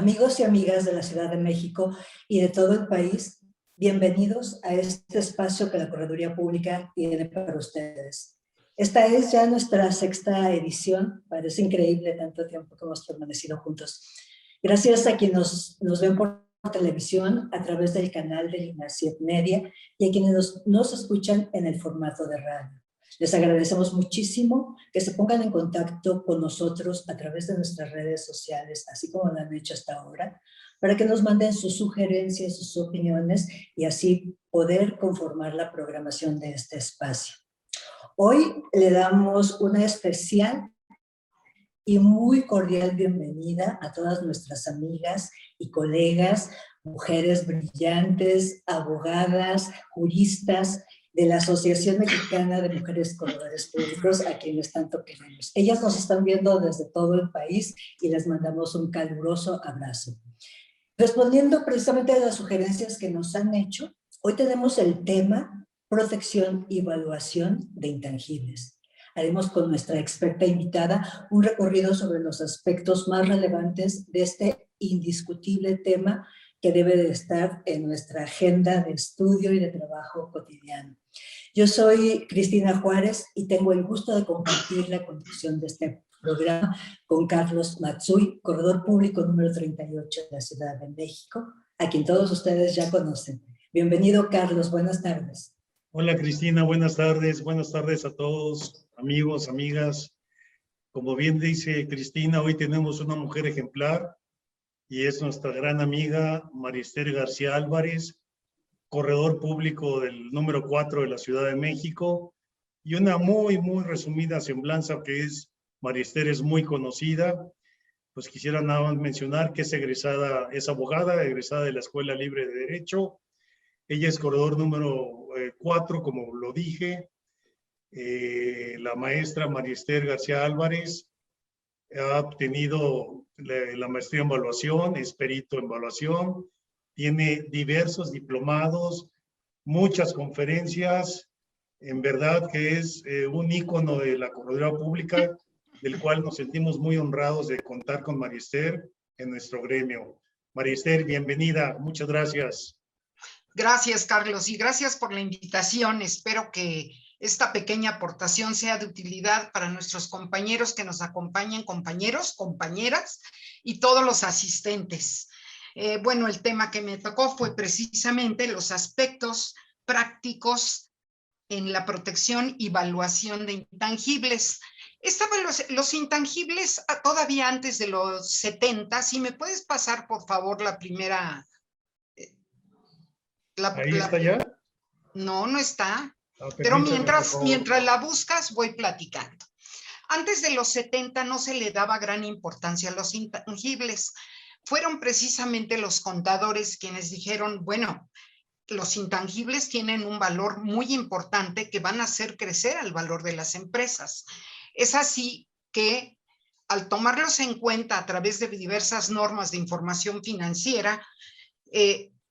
Amigos y amigas de la Ciudad de México y de todo el país, bienvenidos a este espacio que la Correduría Pública tiene para ustedes. Esta es ya nuestra sexta edición, parece increíble tanto tiempo que hemos permanecido juntos. Gracias a quienes nos ven por televisión a través del canal del INARCIEP Media y a quienes nos escuchan en el formato de radio. Les agradecemos muchísimo que se pongan en contacto con nosotros a través de nuestras redes sociales, así como lo han hecho hasta ahora, para que nos manden sus sugerencias, sus opiniones y así poder conformar la programación de este espacio. Hoy le damos una especial y muy cordial bienvenida a todas nuestras amigas y colegas, mujeres brillantes, abogadas, juristas, de la Asociación Mexicana de Mujeres Corredores Públicos, a quienes tanto queremos. Ellas nos están viendo desde todo el país y les mandamos un caluroso abrazo. Respondiendo precisamente a las sugerencias que nos han hecho, hoy tenemos el tema protección y evaluación de intangibles. Haremos con nuestra experta invitada un recorrido sobre los aspectos más relevantes de este indiscutible tema que debe de estar en nuestra agenda de estudio y de trabajo cotidiano. Yo soy Cristina Juárez y tengo el gusto de compartir la conducción de este programa con Carlos Matsui, corredor público número 38 de la Ciudad de México, a quien todos ustedes ya conocen. Bienvenido, Carlos, buenas tardes. Hola, Cristina, buenas tardes a todos, amigos, amigas. Como bien dice Cristina, hoy tenemos una mujer ejemplar y es nuestra gran amiga Mariester García Álvarez, corredor público del número 4 de la Ciudad de México, y una muy resumida semblanza que es, Mariester es muy conocida. Pues quisiera nada más mencionar que es egresada, es abogada, egresada de la Escuela Libre de Derecho. Ella es corredor número 4, como lo dije. La maestra Mariester García Álvarez ha obtenido la maestría en evaluación, es perito en evaluación, tiene diversos diplomados, muchas conferencias, en verdad que es un ícono de la correduría pública, del cual nos sentimos muy honrados de contar con Mariester en nuestro gremio. Mariester, bienvenida, muchas gracias. Gracias, Carlos, y gracias por la invitación. Espero que esta pequeña aportación sea de utilidad para nuestros compañeros que nos acompañan, compañeros, compañeras y todos los asistentes. Bueno, el tema que me tocó fue precisamente los aspectos prácticos en la protección y evaluación de intangibles. Los intangibles todavía antes de los 70, si me puedes pasar por favor la primera... ¿Ahí está ya? No, no está. Pero mientras la buscas, voy platicando. Antes de los 70 no se le daba gran importancia a los intangibles. Fueron precisamente los contadores quienes dijeron, bueno, los intangibles tienen un valor muy importante que van a hacer crecer el valor de las empresas. Es así que al tomarlos en cuenta a través de diversas normas de información financiera,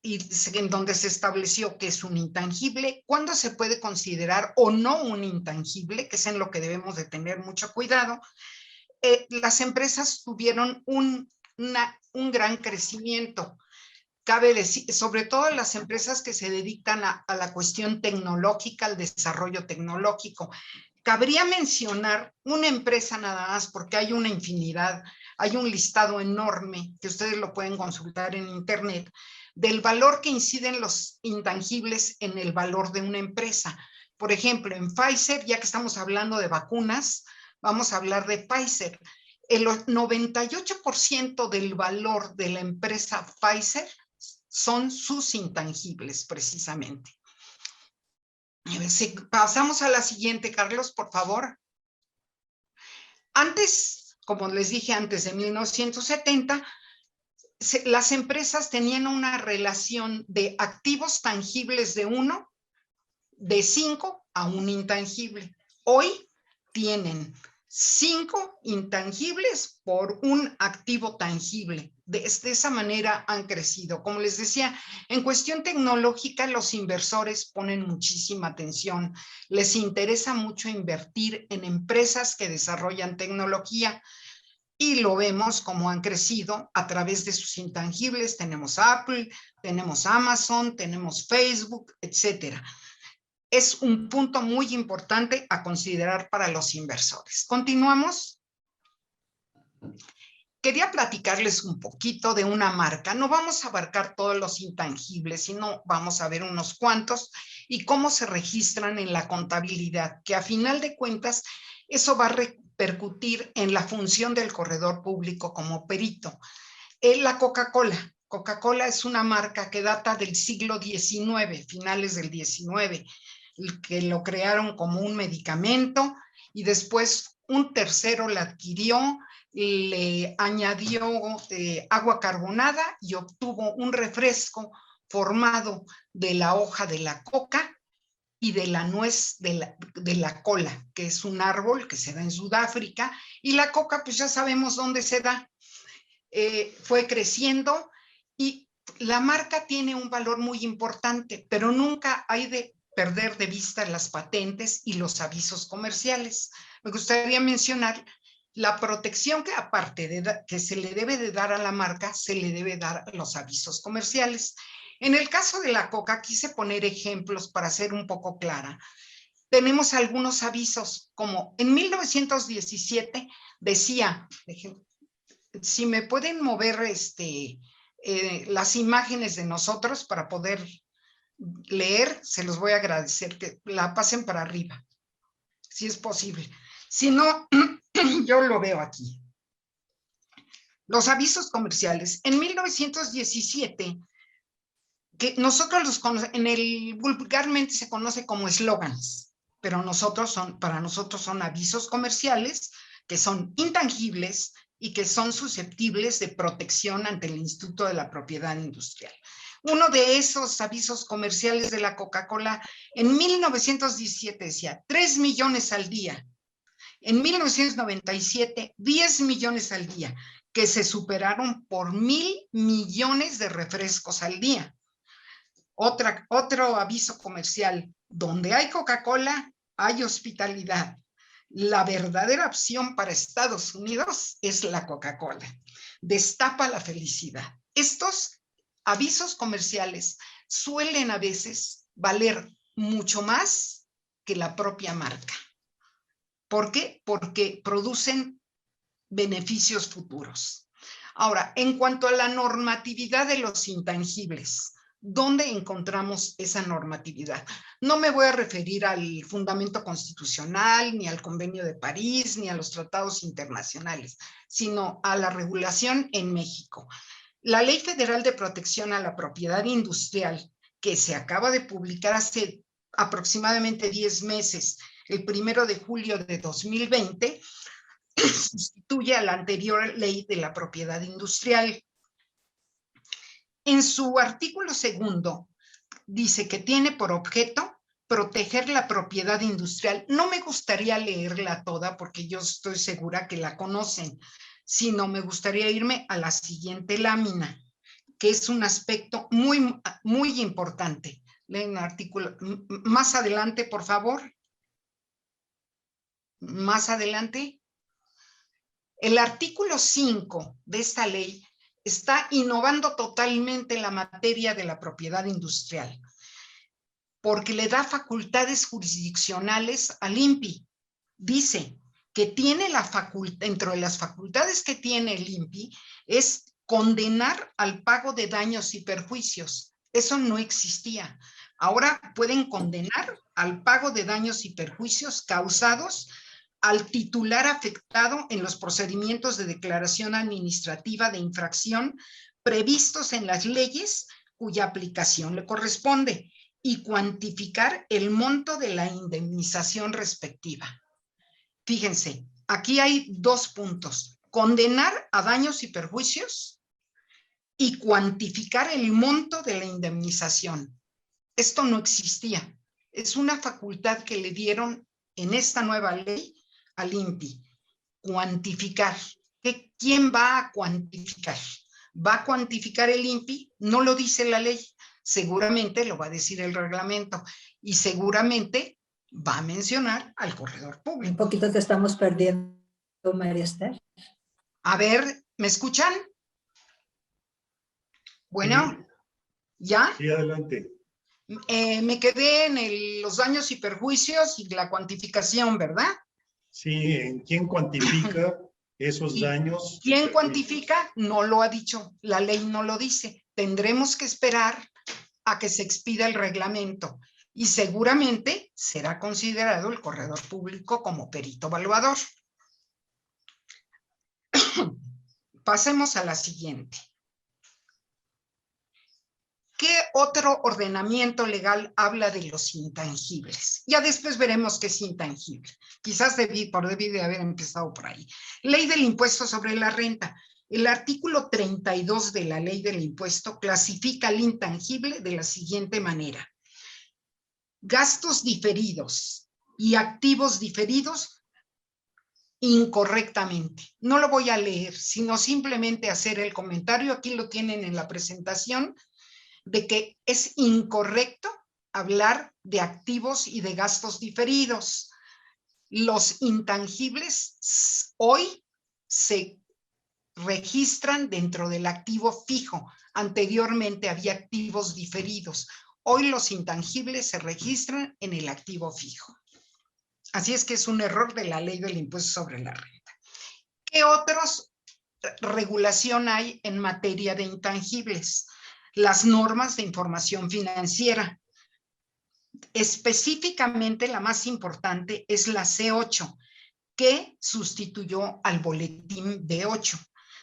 y en donde se estableció que es un intangible, cuándo se puede considerar o no un intangible, que es en lo que debemos de tener mucho cuidado. Las empresas tuvieron un gran crecimiento. Cabe decir, sobre todo las empresas que se dedican a la cuestión tecnológica, al desarrollo tecnológico. Cabría mencionar una empresa nada más, porque hay una infinidad, hay un listado enorme que ustedes lo pueden consultar en internet, del valor que inciden los intangibles en el valor de una empresa. Por ejemplo, en Pfizer, ya que estamos hablando de vacunas, vamos a hablar de Pfizer. El 98% del valor de la empresa Pfizer son sus intangibles, precisamente. Si pasamos a la siguiente, Carlos, por favor. Antes, como les dije, antes de 1970, las empresas tenían una relación de activos tangibles de 5 a un intangible. Hoy tienen 5 intangibles por un activo tangible. De esa manera han crecido. Como les decía, en cuestión tecnológica los inversores ponen muchísima atención. Les interesa mucho invertir en empresas que desarrollan tecnología. y lo vemos como han crecido a través de sus intangibles. Tenemos Apple, tenemos Amazon, tenemos Facebook, etcétera. Es un punto muy importante a considerar para los inversores. Continuamos. Quería platicarles un poquito de una marca. No vamos a abarcar todos los intangibles, sino vamos a ver unos cuantos y cómo se registran en la contabilidad, que a final de cuentas eso va a repercutir en la función del corredor público como perito. La Coca-Cola. Coca-Cola es una marca que data del siglo XIX, finales del XIX, que lo crearon como un medicamento y después un tercero la adquirió, le añadió agua carbonada y obtuvo un refresco formado de la hoja de la coca y de la nuez de la cola, que es un árbol que se da en Sudáfrica, y la coca pues ya sabemos dónde se da. Fue creciendo y la marca tiene un valor muy importante, pero nunca hay de perder de vista las patentes y los avisos comerciales. Me gustaría mencionar la protección que aparte de que se le debe de dar a la marca, se le debe dar a los avisos comerciales. En el caso de la coca, quise poner ejemplos para ser un poco clara. Tenemos algunos avisos, como en 1917 decía, si me pueden mover las imágenes de nosotros para poder leer, se los voy a agradecer, que la pasen para arriba, si es posible. Si no, yo lo veo aquí. Los avisos comerciales. En 1917, que nosotros los conocemos, vulgarmente se conoce como eslogans, pero para nosotros son avisos comerciales que son intangibles y que son susceptibles de protección ante el Instituto de la Propiedad Industrial. Uno de esos avisos comerciales de la Coca-Cola en 1917 decía 3 millones al día. En 1997, 10 millones al día, que se superaron por 1,000 millones de refrescos al día. Otro aviso comercial, donde hay Coca-Cola, hay hospitalidad. La verdadera opción para Estados Unidos es la Coca-Cola. Destapa la felicidad. Estos avisos comerciales suelen a veces valer mucho más que la propia marca. ¿Por qué? Porque producen beneficios futuros. Ahora, en cuanto a la normatividad de los intangibles, ¿dónde encontramos esa normatividad? No me voy a referir al fundamento constitucional, ni al Convenio de París, ni a los tratados internacionales, sino a la regulación en México. La Ley Federal de Protección a la Propiedad Industrial, que se acaba de publicar hace aproximadamente 10 meses, el 1 de julio de 2020, sustituye a la anterior Ley de la Propiedad Industrial. En su artículo 2 dice que tiene por objeto proteger la propiedad industrial. No me gustaría leerla toda porque yo estoy segura que la conocen, sino me gustaría irme a la siguiente lámina, que es un aspecto muy, muy importante. Leen el artículo. Más adelante, por favor. Más adelante. El artículo 5 de esta ley está innovando totalmente la materia de la propiedad industrial, porque le da facultades jurisdiccionales al INPI. Dice que tiene la facultad, dentro de las facultades que tiene el INPI, es condenar al pago de daños y perjuicios. Eso no existía. Ahora pueden condenar al pago de daños y perjuicios causados al titular afectado en los procedimientos de declaración administrativa de infracción previstos en las leyes cuya aplicación le corresponde y cuantificar el monto de la indemnización respectiva. Fíjense, aquí hay 2 puntos: condenar a daños y perjuicios y cuantificar el monto de la indemnización. Esto no existía. Es una facultad que le dieron en esta nueva ley al INPI. Cuantificar. ¿Quién va a cuantificar? ¿Va a cuantificar el INPI? No lo dice la ley. Seguramente lo va a decir el reglamento y seguramente va a mencionar al corredor público. Un poquito te estamos perdiendo, María Esther. A ver, ¿me escuchan? Bueno, ¿ya? Sí, adelante. Me quedé en los daños y perjuicios y la cuantificación, ¿verdad? Sí, ¿en quién cuantifica esos ¿Y daños? quién cuantifica? No lo ha dicho, la ley no lo dice. Tendremos que esperar a que se expida el reglamento y seguramente será considerado el corredor público como perito evaluador. Pasemos a la siguiente. ¿Qué otro ordenamiento legal habla de los intangibles? Ya después veremos qué es intangible. Quizás debí de haber empezado por ahí. Ley del impuesto sobre la renta. El artículo 32 de la ley del impuesto clasifica el intangible de la siguiente manera. Gastos diferidos y activos diferidos incorrectamente. No lo voy a leer, sino simplemente hacer el comentario. Aquí lo tienen en la presentación, de que es incorrecto hablar de activos y de gastos diferidos. Los intangibles hoy se registran dentro del activo fijo. Anteriormente había activos diferidos. Hoy los intangibles se registran en el activo fijo. Así es que es un error de la ley del impuesto sobre la renta. ¿Qué otras regulación hay en materia de intangibles? Las normas de información financiera. Específicamente la más importante es la C8, que sustituyó al boletín B8.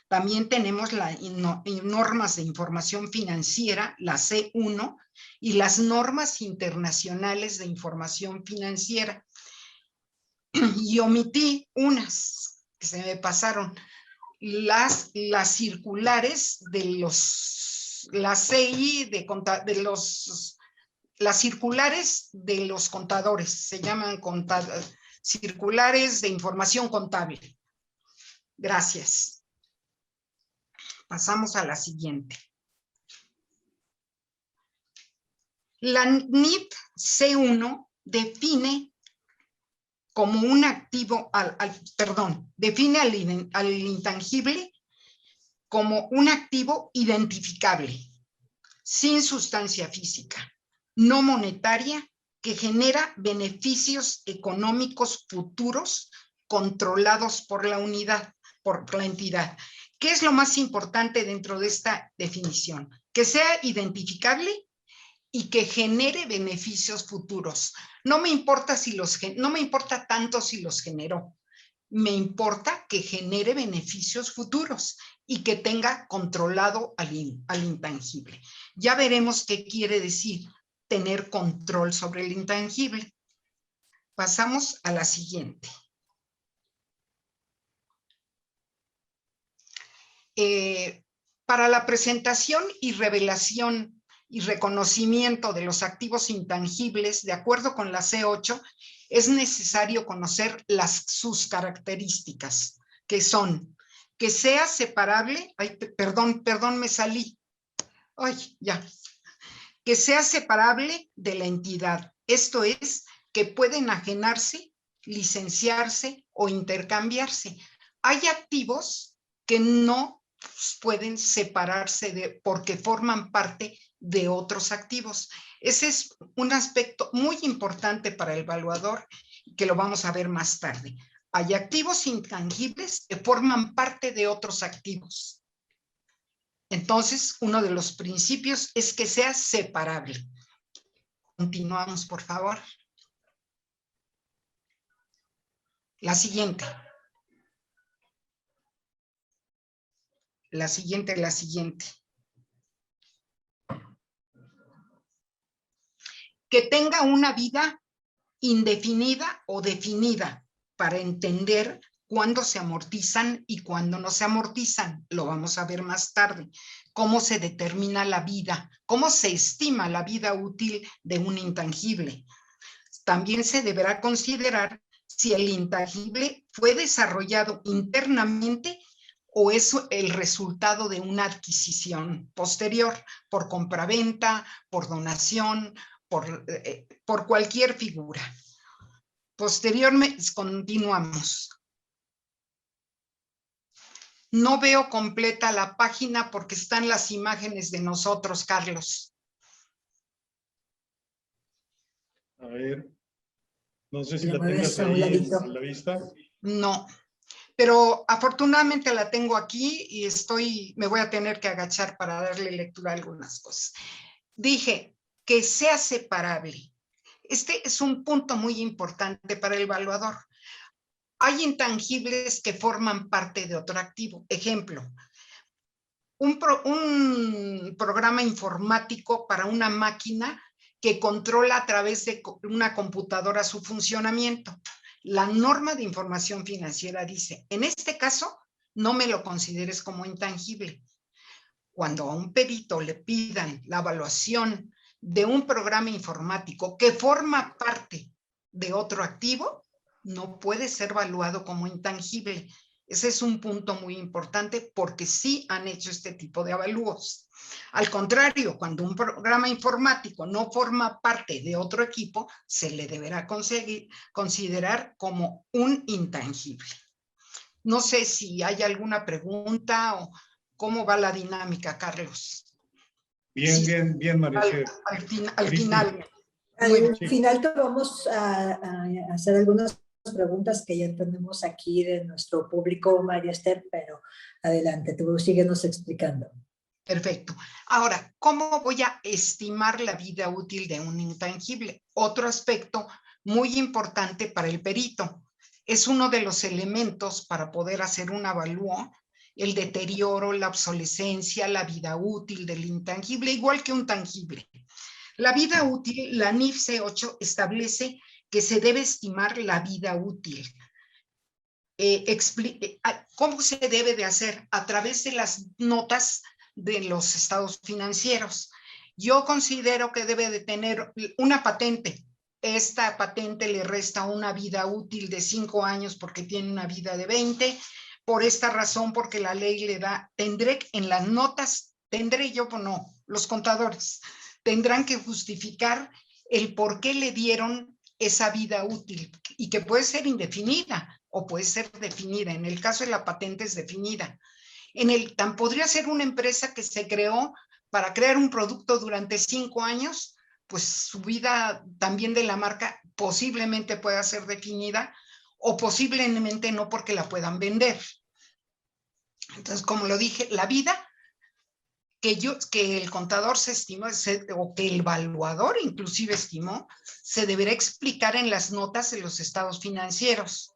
También tenemos las normas de información financiera, la C1, y las normas internacionales de información financiera. Y omití unas que se me pasaron. Las circulares de la CI las circulares de los contadores, se llaman circulares de información contable. Gracias. Pasamos a la siguiente. La NIP C1 define como un activo, define al intangible como un activo identificable, sin sustancia física, no monetaria, que genera beneficios económicos futuros controlados por la entidad. ¿Qué es lo más importante dentro de esta definición? Que sea identificable y que genere beneficios futuros. No me importa tanto si los generó. Me importa que genere beneficios futuros y que tenga controlado al intangible. Ya veremos qué quiere decir tener control sobre el intangible. Pasamos a la siguiente. Para la presentación y revelación y reconocimiento de los activos intangibles, de acuerdo con la C8, es necesario conocer sus características, que son que sea separable, perdón, me salí, que sea separable de la entidad, esto es, que puede enajenarse, licenciarse o intercambiarse. Hay activos que no pueden separarse porque forman parte de otros activos. Ese es un aspecto muy importante para el evaluador que lo vamos a ver más tarde. Hay activos intangibles que forman parte de otros activos. Entonces, uno de los principios es que sea separable. Continuamos, por favor. La siguiente. La siguiente. Que tenga una vida indefinida o definida para entender cuándo se amortizan y cuándo no se amortizan. Lo vamos a ver más tarde. Cómo se determina la vida, cómo se estima la vida útil de un intangible. También se deberá considerar si el intangible fue desarrollado internamente o es el resultado de una adquisición posterior, por compraventa, por donación, por cualquier figura. Posteriormente, continuamos. No veo completa la página porque están las imágenes de nosotros, Carlos. A ver, no sé si Le la tengas mueves a un ahí ladito. en la vista. No, pero afortunadamente la tengo aquí y me voy a tener que agachar para darle lectura a algunas cosas. Dije que sea separable. Este es un punto muy importante para el evaluador. Hay intangibles que forman parte de otro activo. Ejemplo, un programa informático para una máquina que controla a través de una computadora su funcionamiento. La norma de información financiera dice, en este caso, no me lo consideres como intangible. Cuando a un perito le pidan la evaluación de un programa informático que forma parte de otro activo, no puede ser evaluado como intangible. Ese es un punto muy importante porque sí han hecho este tipo de avalúos. Al contrario, cuando un programa informático no forma parte de otro equipo, se le deberá considerar como un intangible. No sé si hay alguna pregunta o cómo va la dinámica, Carlos. Bien, Sí, bien, Marisol. al final. Al Sí. final te vamos a hacer algunas preguntas que ya tenemos aquí de nuestro público, María Esther, pero adelante, tú síguenos explicando. Perfecto. Ahora, ¿cómo voy a estimar la vida útil de un intangible? Otro aspecto muy importante para el perito. Es uno de los elementos para poder hacer un avalúo, el deterioro, la obsolescencia, la vida útil del intangible, igual que un tangible. La vida útil, la NIF C8 establece que se debe estimar la vida útil. ¿Cómo se debe de hacer? A través de las notas de los estados financieros. Yo considero que debe de tener una patente. Esta patente le resta una vida útil de 5 años porque tiene una vida de 20. Por esta razón, porque la ley le da, tendré en las notas, tendré yo, pues no, los contadores tendrán que justificar el por qué le dieron esa vida útil y que puede ser indefinida o puede ser definida. En el caso de la patente es definida. Podría ser una empresa que se creó para crear un producto durante 5 años, pues su vida también de la marca posiblemente pueda ser definida o posiblemente no porque la puedan vender. Entonces, como lo dije, la vida que el contador se estima o que el evaluador inclusive estimó, se deberá explicar en las notas de los estados financieros.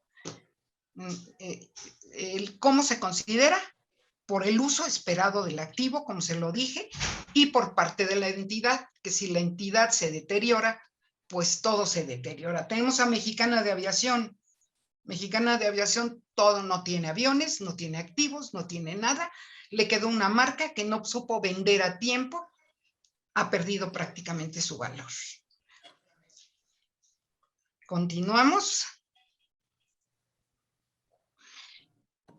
¿Cómo se considera? Por el uso esperado del activo, como se lo dije, y por parte de la entidad, que si la entidad se deteriora, pues todo se deteriora. Tenemos a Mexicana de Aviación. Mexicana de Aviación, todo no tiene aviones, no tiene activos, no tiene nada. Le quedó una marca que no supo vender a tiempo, ha perdido prácticamente su valor. Continuamos.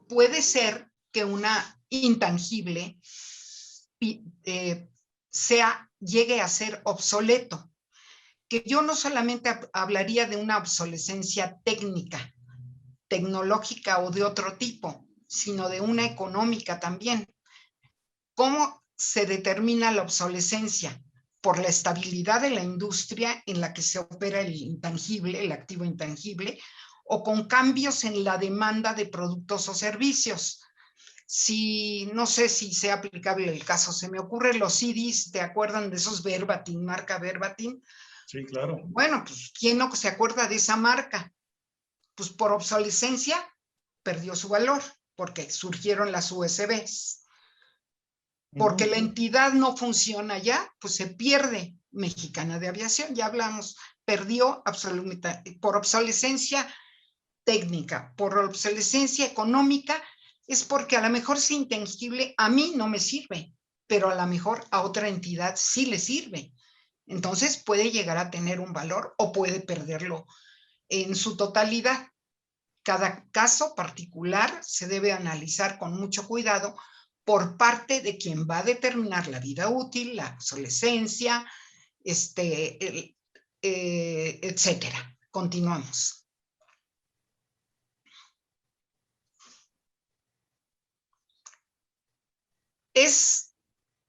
Puede ser que una intangible llegue a ser obsoleto, que yo no solamente hablaría de una obsolescencia técnica, tecnológica o de otro tipo, sino de una económica también. ¿Cómo se determina la obsolescencia? Por la estabilidad de la industria en la que se opera el intangible, el activo intangible, o con cambios en la demanda de productos o servicios. No sé si sea aplicable el caso, se me ocurre los CDs, ¿te acuerdan de esos Verbatim, marca Verbatim? Sí, claro. Bueno, pues ¿quién no se acuerda de esa marca? Pues por obsolescencia perdió su valor, porque surgieron las USBs. Porque la entidad no funciona ya, pues se pierde. Mexicana de Aviación, ya hablamos, perdió absolutamente por obsolescencia técnica, por obsolescencia económica, es porque a lo mejor es intangible, a mí no me sirve, pero a lo mejor a otra entidad sí le sirve. Entonces puede llegar a tener un valor o puede perderlo en su totalidad. Cada caso particular se debe analizar con mucho cuidado por parte de quien va a determinar la vida útil, la obsolescencia, etcétera. Continuamos. Es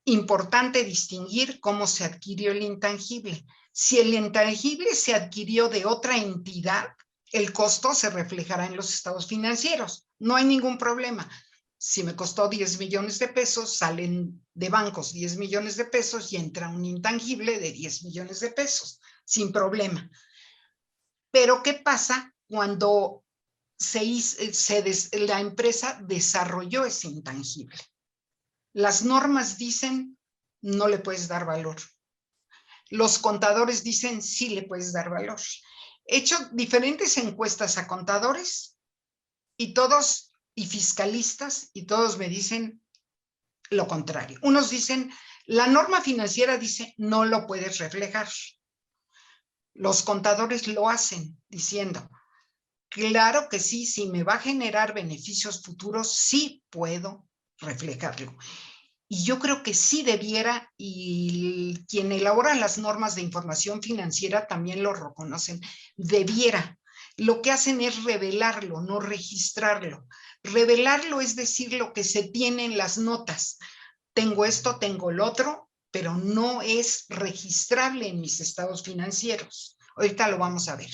importante distinguir cómo se adquirió el intangible. Si el intangible se adquirió de otra entidad, el costo se reflejará en los estados financieros. No hay ningún problema. Si me costó 10 millones de pesos, salen de bancos 10 millones de pesos y entra un intangible de 10 millones de pesos, sin problema. Pero ¿qué pasa cuando la empresa desarrolló ese intangible? Las normas dicen no le puedes dar valor. Los contadores dicen sí le puedes dar valor. He hecho diferentes encuestas a contadores y fiscalistas, y todos me dicen lo contrario. Unos dicen, la norma financiera dice no lo puedes reflejar. Los contadores lo hacen diciendo, claro que sí, si me va a generar beneficios futuros, sí puedo reflejarlo. Y yo creo que sí debiera, y quien elabora las normas de información financiera también lo reconocen, debiera. Lo que hacen es revelarlo, no registrarlo. Revelarlo es decir lo que se tiene en las notas. Tengo esto, tengo el otro, pero no es registrable en mis estados financieros. Ahorita lo vamos a ver.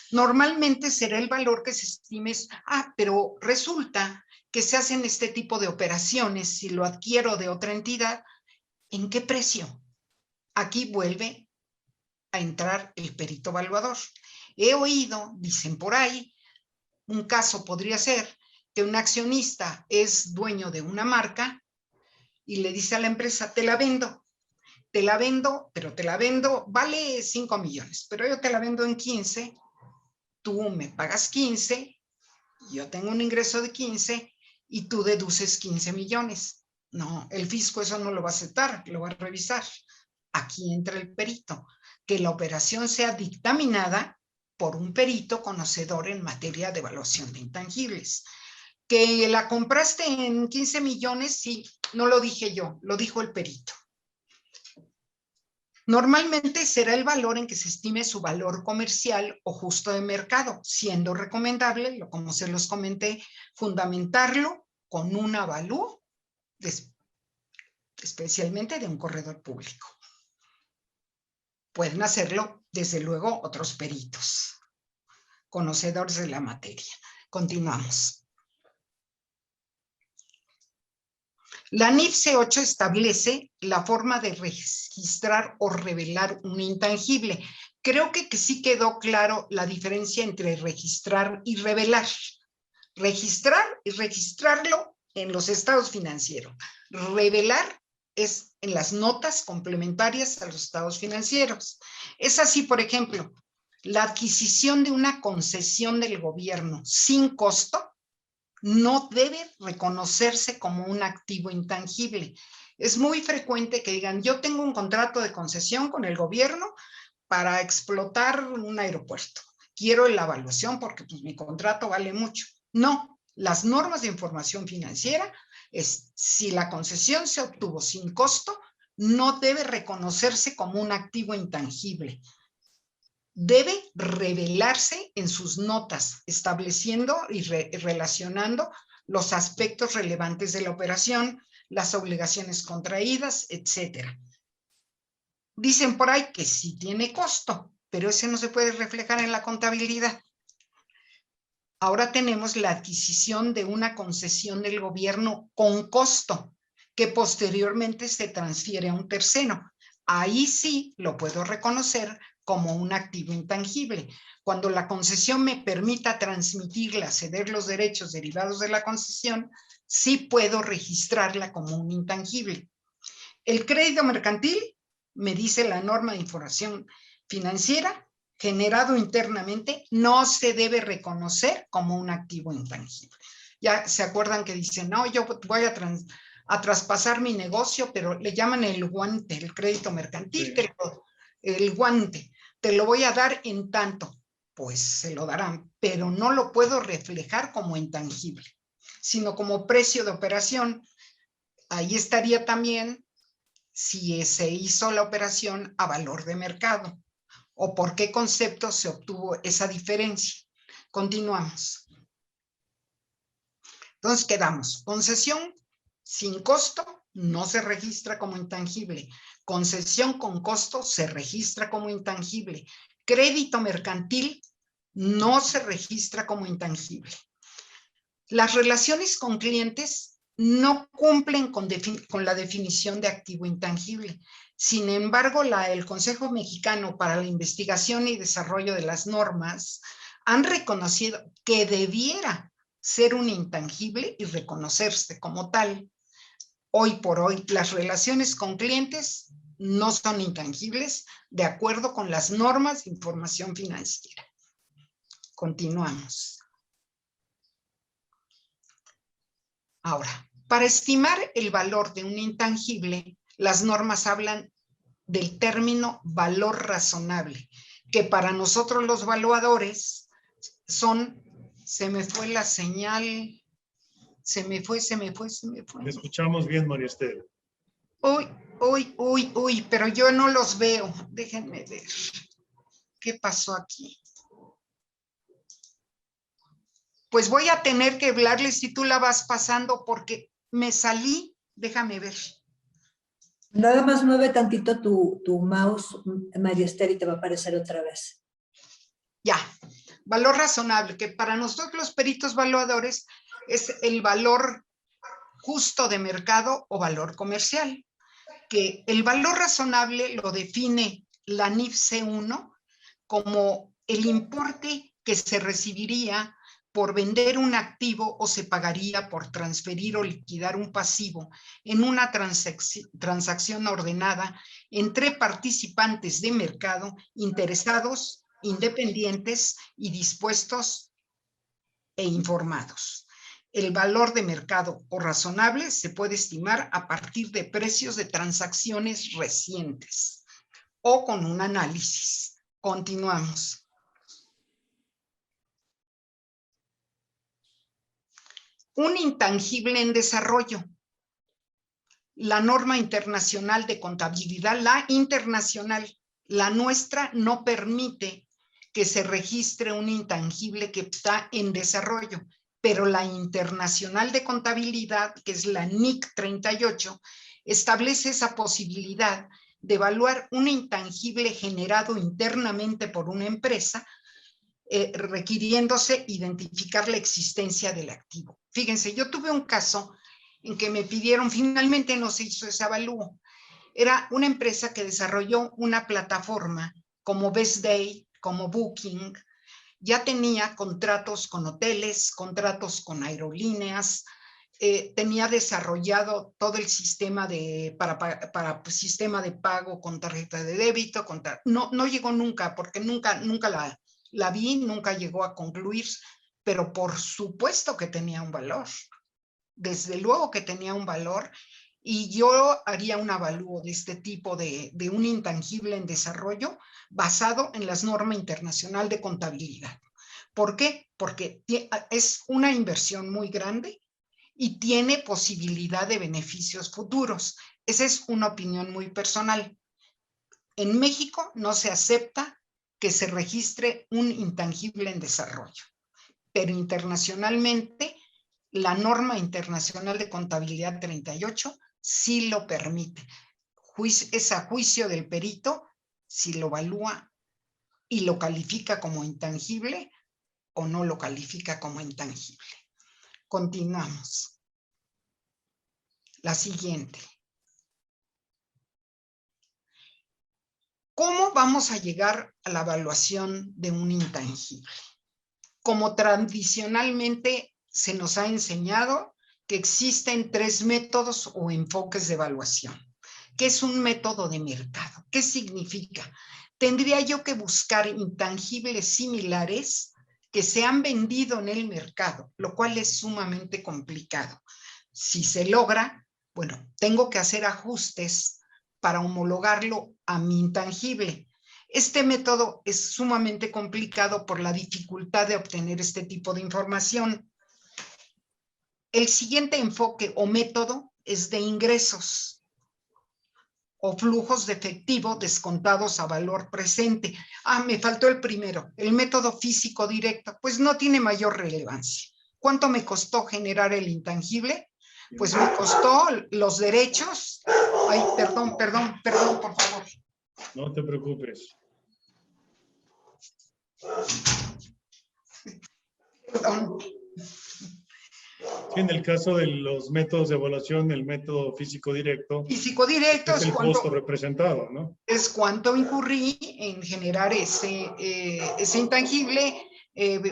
Normalmente será el valor que se estime, pero resulta que se hacen este tipo de operaciones, si lo adquiero de otra entidad, ¿en qué precio? Aquí vuelve a entrar el perito evaluador. He oído, dicen por ahí, un caso podría ser que un accionista es dueño de una marca y le dice a la empresa, te la vendo, pero te la vendo, vale 5 millones, pero yo te la vendo en 15, tú me pagas 15, yo tengo un ingreso de 15 y tú deduces 15 millones. No, el fisco eso no lo va a aceptar, lo va a revisar. Aquí entra el perito, que la operación sea dictaminada por un perito conocedor en materia de evaluación de intangibles. Que la compraste en 15 millones, sí, no lo dije yo, lo dijo el perito. Normalmente será el valor en que se estime su valor comercial o justo de mercado, siendo recomendable, como se los comenté, fundamentarlo con un avalúo, especialmente de un corredor público. Pueden hacerlo, desde luego, otros peritos, conocedores de la materia. Continuamos. La NIF C8 establece la forma de registrar o revelar un intangible. Creo que sí quedó claro la diferencia entre registrar y revelar. Registrar y registrarlo en los estados financieros. Revelar es en las notas complementarias a los estados financieros. Es así, por ejemplo, la adquisición de una concesión del gobierno sin costo no debe reconocerse como un activo intangible. Es muy frecuente que digan, yo tengo un contrato de concesión con el gobierno para explotar un aeropuerto. Quiero la evaluación porque pues, mi contrato vale mucho. No, las normas de información financiera es, si la concesión se obtuvo sin costo, no debe reconocerse como un activo intangible. Debe revelarse en sus notas, estableciendo y relacionando los aspectos relevantes de la operación, las obligaciones contraídas, etc. Dicen por ahí que sí tiene costo, pero ese no se puede reflejar en la contabilidad. Ahora tenemos la adquisición de una concesión del gobierno con costo, que posteriormente se transfiere a un tercero. Ahí sí lo puedo reconocer como un activo intangible. Cuando la concesión me permita transmitirla, ceder los derechos derivados de la concesión, sí puedo registrarla como un intangible. El crédito mercantil, me dice la norma de información financiera, generado internamente, no se debe reconocer como un activo intangible. Ya se acuerdan que dicen, no, yo voy a traspasar mi negocio, pero le llaman el guante, el crédito mercantil, sí. El guante, te lo voy a dar en tanto, pues se lo darán, pero no lo puedo reflejar como intangible, sino como precio de operación. Ahí estaría también si se hizo la operación a valor de mercado o por qué concepto se obtuvo esa diferencia. Continuamos. Entonces quedamos, concesión sin costo no se registra como intangible. Concesión con costo se registra como intangible. Crédito mercantil no se registra como intangible. Las relaciones con clientes no cumplen con la definición de activo intangible. Sin embargo, el Consejo Mexicano para la Investigación y Desarrollo de las Normas han reconocido que debiera ser un intangible y reconocerse como tal. Hoy por hoy, las relaciones con clientes no son intangibles de acuerdo con las normas de información financiera. Continuamos. Ahora, para estimar el valor de un intangible, las normas hablan del término valor razonable, que para nosotros los evaluadores son, se me fue la señal, se me fue. Te escuchamos bien, María Esther. Uy, pero yo no los veo. Déjenme ver. ¿Qué pasó aquí? Pues voy a tener que hablarles si tú la vas pasando porque me salí. Déjame ver. Nada más mueve tantito tu mouse, María Esther, y te va a aparecer otra vez. Ya. Valor razonable, que para nosotros los peritos valuadores es el valor justo de mercado o valor comercial. Que el valor razonable lo define la NIF C1 como el importe que se recibiría por vender un activo o se pagaría por transferir o liquidar un pasivo en una transacción ordenada entre participantes de mercado interesados, independientes y dispuestos e informados. El valor de mercado o razonable se puede estimar a partir de precios de transacciones recientes o con un análisis. Continuamos. Un intangible en desarrollo. La norma internacional de contabilidad, la internacional, la nuestra no permite que se registre un intangible que está en desarrollo, pero la internacional de contabilidad, que es la NIC 38, establece esa posibilidad de evaluar un intangible generado internamente por una empresa, requiriéndose identificar la existencia del activo. Fíjense, yo tuve un caso en que me pidieron, finalmente no se hizo ese avalúo. Era una empresa que desarrolló una plataforma como Best Day, como Booking, ya tenía contratos con hoteles, contratos con aerolíneas, tenía desarrollado todo el sistema para sistema de pago con tarjeta de débito. No llegó nunca, porque nunca la vi, nunca llegó a concluir, pero por supuesto que tenía un valor. Desde luego que tenía un valor, y yo haría un avalúo de este tipo de un intangible en desarrollo basado en las normas internacionales de contabilidad. ¿Por qué? Porque es una inversión muy grande y tiene posibilidad de beneficios futuros. Esa es una opinión muy personal. En México no se acepta que se registre un intangible en desarrollo, pero internacionalmente la norma internacional de contabilidad 38 sí lo permite. Es a juicio del perito si lo evalúa y lo califica como intangible o no lo califica como intangible. Continuamos. La siguiente. ¿Cómo vamos a llegar a la evaluación de un intangible? Como tradicionalmente se nos ha enseñado que existen 3 métodos o enfoques de evaluación. ¿Qué es un método de mercado? ¿Qué significa? Tendría yo que buscar intangibles similares que se han vendido en el mercado, lo cual es sumamente complicado. Si se logra, bueno, tengo que hacer ajustes para homologarlo a mi intangible. Este método es sumamente complicado por la dificultad de obtener este tipo de información. El siguiente enfoque o método es de ingresos o flujos de efectivo descontados a valor presente. Me faltó el primero, el método físico directo. Pues no tiene mayor relevancia. ¿Cuánto me costó generar el intangible? pues me costó los derechos. Ay, perdón, por favor. No te preocupes. Perdón. Sí, en el caso de los métodos de evaluación, el método físico directo Físico-directo es el costo representado, ¿no? Es cuánto incurrí en generar ese intangible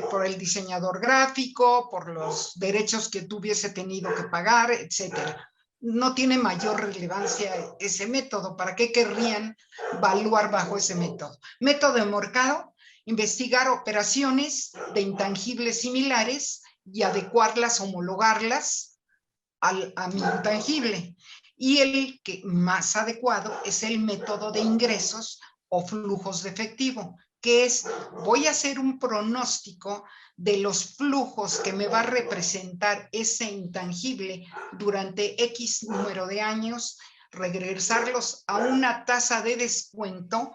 por el diseñador gráfico, por los derechos que tuviese tenido que pagar, etcétera. No tiene mayor relevancia ese método. ¿Para qué querrían evaluar bajo ese método? Método de mercado, investigar operaciones de intangibles similares y adecuarlas, homologarlas a mi intangible. Y el que más adecuado es el método de ingresos o flujos de efectivo, que es, voy a hacer un pronóstico de los flujos que me va a representar ese intangible durante X número de años, regresarlos a una tasa de descuento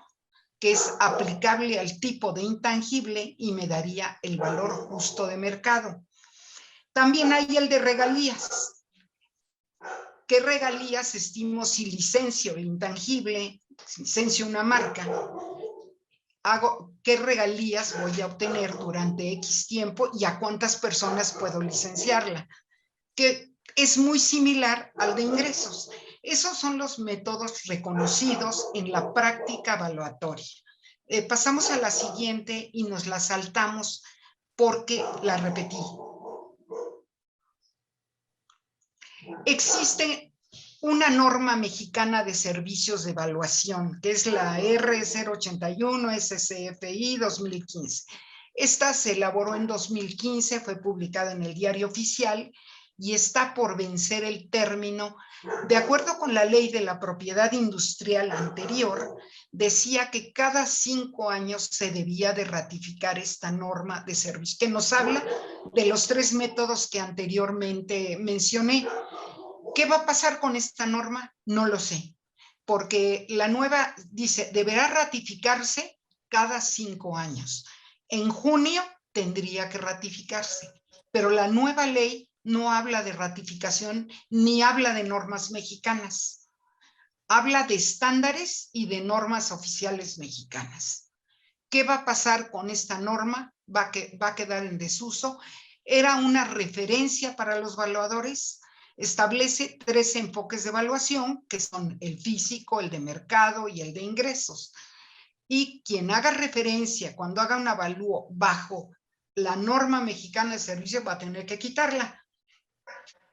que es aplicable al tipo de intangible y me daría el valor justo de mercado. También hay el de regalías. ¿Qué regalías estimo si licencio el intangible, si licencio una marca? ¿Qué regalías voy a obtener durante X tiempo y a cuántas personas puedo licenciarla? Que es muy similar al de ingresos. Esos son los métodos reconocidos en la práctica evaluatoria. Pasamos a la siguiente y nos la saltamos porque la repetí. Existe una norma mexicana de servicios de evaluación, que es la R081 SCFI 2015. Esta se elaboró en 2015, fue publicada en el Diario Oficial y está por vencer el término. De acuerdo con la ley de la propiedad industrial anterior, decía que cada 5 años se debía de ratificar esta norma de servicio, que nos habla de los 3 métodos que anteriormente mencioné. ¿Qué va a pasar con esta norma? No lo sé, porque la nueva dice, deberá ratificarse cada 5 años. En junio tendría que ratificarse, pero la nueva ley no habla de ratificación ni habla de normas mexicanas. Habla de estándares y de normas oficiales mexicanas. ¿Qué va a pasar con esta norma? Va a quedar en desuso. Era una referencia para los evaluadores. Establece 3 enfoques de evaluación, que son el físico, el de mercado y el de ingresos. Y quien haga referencia cuando haga un avalúo bajo la norma mexicana de servicio va a tener que quitarla.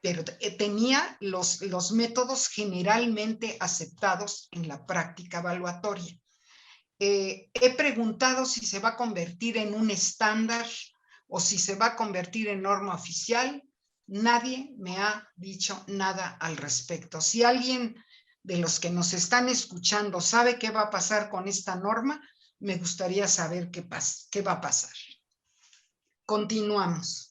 Pero tenía los métodos generalmente aceptados en la práctica evaluatoria. He preguntado si se va a convertir en un estándar o si se va a convertir en norma oficial. Nadie me ha dicho nada al respecto. Si alguien de los que nos están escuchando sabe qué va a pasar con esta norma, me gustaría saber qué va a pasar. Continuamos.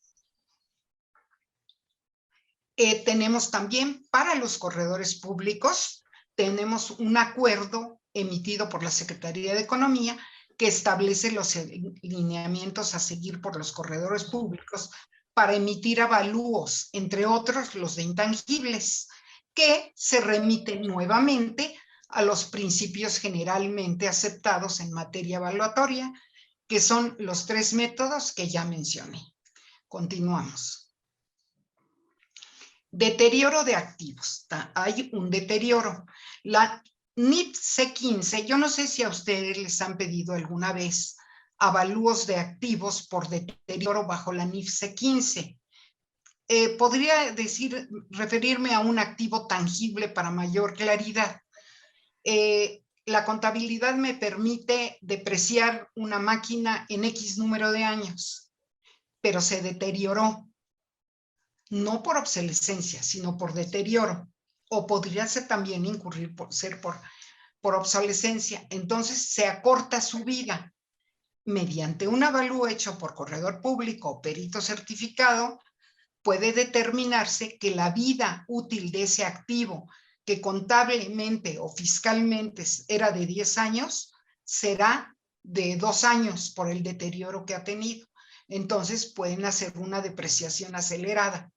Tenemos también para los corredores públicos, tenemos un acuerdo emitido por la Secretaría de Economía que establece los lineamientos a seguir por los corredores públicos para emitir avalúos, entre otros los de intangibles, que se remiten nuevamente a los principios generalmente aceptados en materia evaluatoria, que son los 3 métodos que ya mencioné. Continuamos. Deterioro de activos. Hay un deterioro. La NIF C15, yo no sé si a ustedes les han pedido alguna vez avalúos de activos por deterioro bajo la NIF C15. Podría referirme a un activo tangible para mayor claridad. La contabilidad me permite depreciar una máquina en X número de años, pero se deterioró. No por obsolescencia, sino por deterioro, o podría ser también incurrir por obsolescencia. Entonces se acorta su vida. Mediante un avalúo hecho por corredor público o perito certificado, puede determinarse que la vida útil de ese activo, que contablemente o fiscalmente era de 10 años, será de 2 años por el deterioro que ha tenido. Entonces pueden hacer una depreciación acelerada.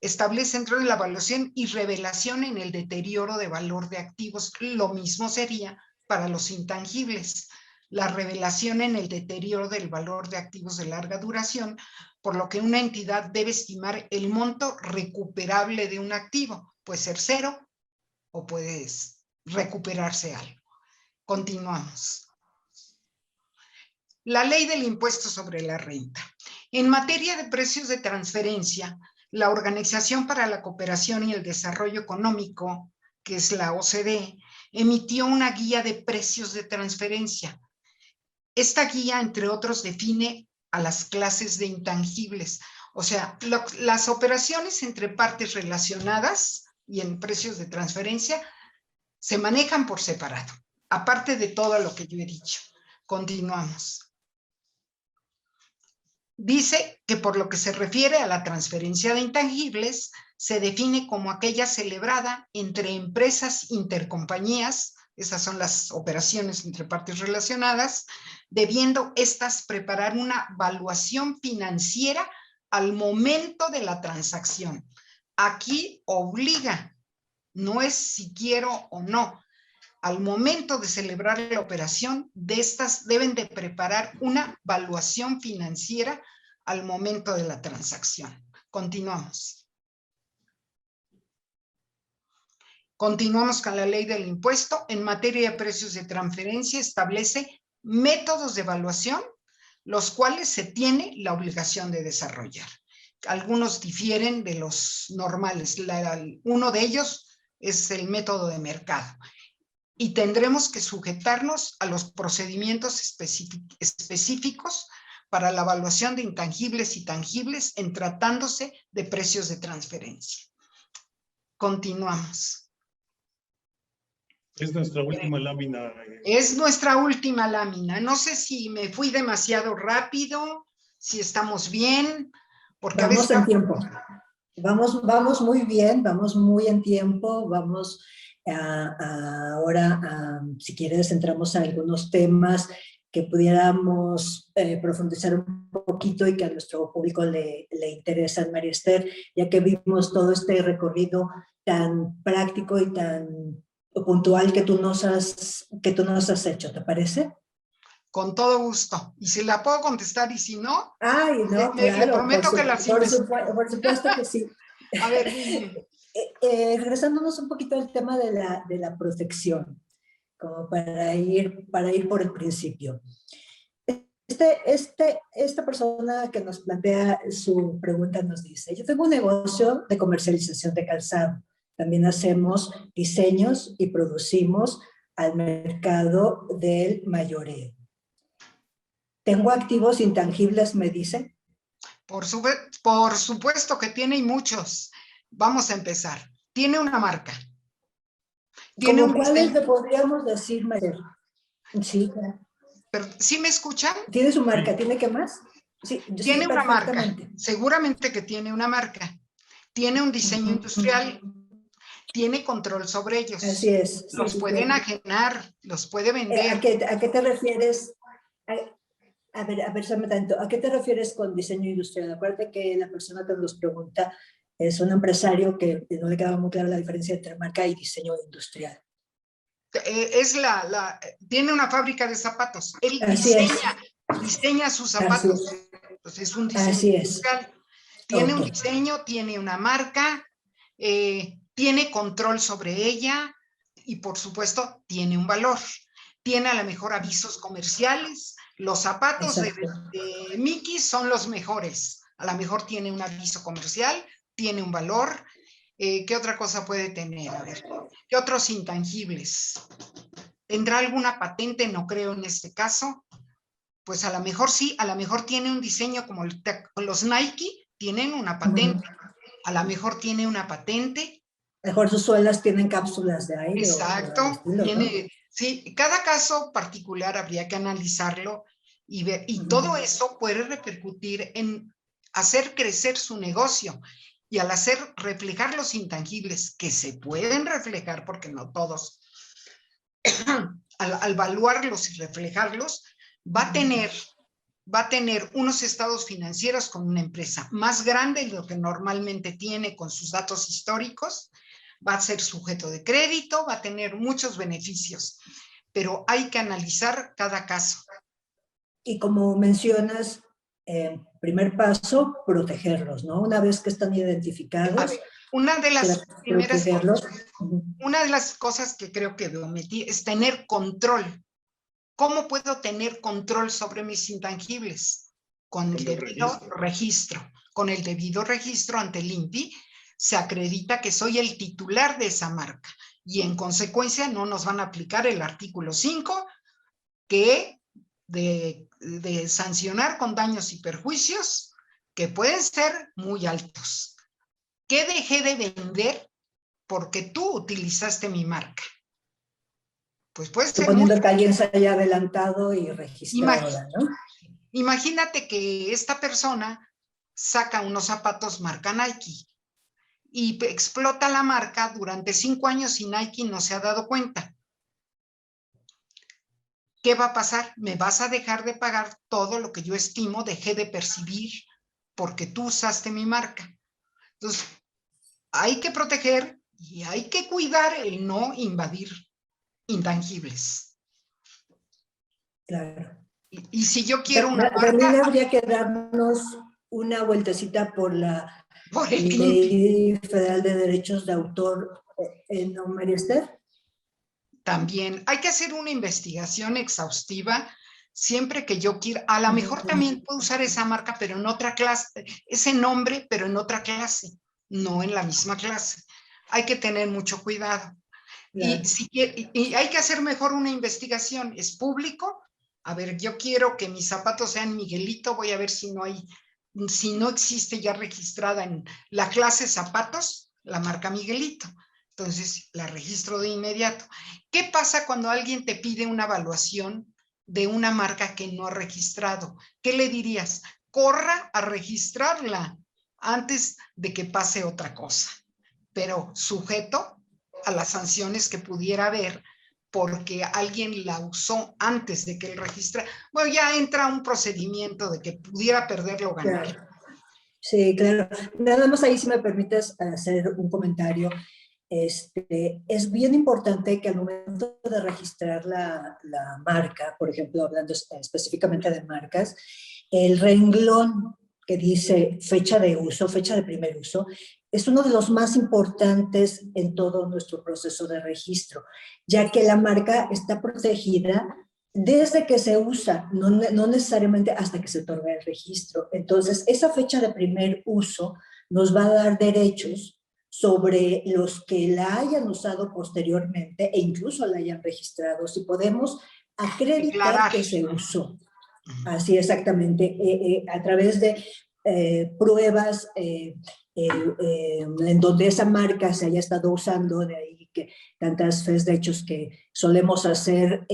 establece dentro de la evaluación y revelación en el deterioro de valor de activos. Lo mismo sería para los intangibles. La revelación en el deterioro del valor de activos de larga duración, por lo que una entidad debe estimar el monto recuperable de un activo. Puede ser 0 o puede recuperarse algo. Continuamos. La ley del impuesto sobre la renta. En materia de precios de transferencia, la Organización para la Cooperación y el Desarrollo Económico, que es la OCDE, emitió una guía de precios de transferencia. Esta guía, entre otros, define a las clases de intangibles, o sea, las operaciones entre partes relacionadas y en precios de transferencia se manejan por separado, aparte de todo lo que yo he dicho. Continuamos. Dice que por lo que se refiere a la transferencia de intangibles, se define como aquella celebrada entre empresas intercompañías, esas son las operaciones entre partes relacionadas, debiendo estas preparar una valuación financiera al momento de la transacción. Aquí obliga, no es si quiero o no. Al momento de celebrar la operación, de estas deben de preparar una valuación financiera al momento de la transacción. Continuamos. Continuamos con la ley del impuesto. En materia de precios de transferencia esse métodos de evaluación, los cuales se tiene la obligación de desarrollar. Algunos difieren de los normales. Uno de ellos es el método de mercado. Y tendremos que sujetarnos a los procedimientos específicos para la evaluación de intangibles y tangibles en tratándose de precios de transferencia. Continuamos. Es nuestra última lámina. Es nuestra última lámina. No sé si me fui demasiado rápido, si estamos bien, porque vamos a veces... en tiempo. Vamos muy bien, vamos muy en tiempo, vamos ahora, si quieres, entramos a algunos temas que pudiéramos profundizar un poquito y que a nuestro público le interesan, María Esther, ya que vimos todo este recorrido tan práctico y tan puntual que tú nos has hecho, ¿te parece? Con todo gusto. Y si la puedo contestar y si no, ay, no, claro, le prometo que la por supuesto que sí. A ver, dime. Regresándonos un poquito al tema de la protección, como para ir por el principio. Esta persona que nos plantea su pregunta nos dice, yo tengo un negocio de comercialización de calzado. También hacemos diseños y producimos al mercado del mayoreo. ¿Tengo activos intangibles, me dice? Por supuesto que tiene y muchos. Vamos a empezar. Tiene una marca. ¿Cómo cuáles le podríamos decir, María? Sí. Pero, ¿sí me escuchan? ¿Tiene su marca? ¿Tiene qué más? Sí, tiene una marca. Seguramente que tiene una marca. Tiene un diseño industrial. Tiene control sobre ellos. Así es. Los puede enajenar, los puede vender. ¿A qué te refieres? A ver, tanto. ¿A qué te refieres con diseño industrial? Acuérdate que la persona que nos pregunta es un empresario que no le queda muy clara la diferencia entre marca y diseño industrial. Tiene una fábrica de zapatos. Él diseña sus zapatos. Entonces es un diseño industrial. Tiene un diseño, tiene una marca, tiene control sobre ella y por supuesto tiene un valor. Tiene a lo mejor avisos comerciales. Los zapatos de Mickey son los mejores. A lo mejor tiene un aviso comercial, tiene un valor. ¿Qué otra cosa puede tener? A ver, ¿qué otros intangibles? ¿Tendrá alguna patente? No creo en este caso. Pues a lo mejor sí, a lo mejor tiene un diseño como los Nike, tienen una patente. A lo mejor tiene una patente. A lo mejor sus suelas tienen cápsulas de aire. Exacto. Sí, cada caso particular habría que analizarlo y ver, y todo eso puede repercutir en hacer crecer su negocio y al hacer reflejar los intangibles que se pueden reflejar, porque no todos, al evaluarlos y reflejarlos, va a tener va a tener unos estados financieros con una empresa más grande de lo que normalmente tiene con sus datos históricos, va a ser sujeto de crédito, va a tener muchos beneficios, pero hay que analizar cada caso. Y como mencionas, primer paso, protegerlos, ¿no? Una vez que están identificados, una de las primeras protegerlos. Una de las cosas que creo que omití es tener control. ¿Cómo puedo tener control sobre mis intangibles? Con el debido registro. Con el debido registro ante el INPI se acredita que soy el titular de esa marca y en consecuencia no nos van a aplicar el artículo 5 que de sancionar con daños y perjuicios que pueden ser muy altos. ¿Qué dejé de vender porque tú utilizaste mi marca? Pues puede ser suponiendo que alguien se haya adelantado y registrado, ¿no? Imagínate que esta persona saca unos zapatos marca Nike y explota la marca durante 5 años y Nike no se ha dado cuenta. ¿Qué va a pasar? Me vas a dejar de pagar todo lo que yo estimo dejé de percibir porque tú usaste mi marca. Entonces, hay que proteger y hay que cuidar el no invadir intangibles. Claro. Y si yo quiero una marca... También habría que darnos una vueltecita por la Ley Federal de Derechos de Autor, ¿no, María Esther? También hay que hacer una investigación exhaustiva siempre que yo quiera. A lo mejor también puedo usar esa marca, pero en otra clase, ese nombre, pero en otra clase, no en la misma clase. Hay que tener mucho cuidado. Claro. Y hay que hacer mejor una investigación. ¿Es público? A ver, yo quiero que mis zapatos sean Miguelito, voy a ver si no existe ya registrada en la clase zapatos, la marca Miguelito. Entonces, la registro de inmediato. ¿Qué pasa cuando alguien te pide una evaluación de una marca que no ha registrado? ¿Qué le dirías? Corra a registrarla antes de que pase otra cosa, pero sujeto a las sanciones que pudiera haber porque alguien la usó antes de que él registre. Bueno, ya entra un procedimiento de que pudiera perderlo o ganar. Claro. Sí, claro. Nada más ahí, si me permites hacer un comentario. Es bien importante que al momento de registrar la marca, por ejemplo, hablando específicamente de marcas, el renglón que dice fecha de uso, fecha de primer uso, es uno de los más importantes en todo nuestro proceso de registro, ya que la marca está protegida desde que se usa, no necesariamente hasta que se otorga el registro. Entonces, esa fecha de primer uso nos va a dar derechos sobre los que la hayan usado posteriormente e incluso la hayan registrado, si podemos acreditar que se usó. Así exactamente, a través de pruebas en donde esa marca se haya estado usando, de ahí que tantas fes de hechos que solemos hacer,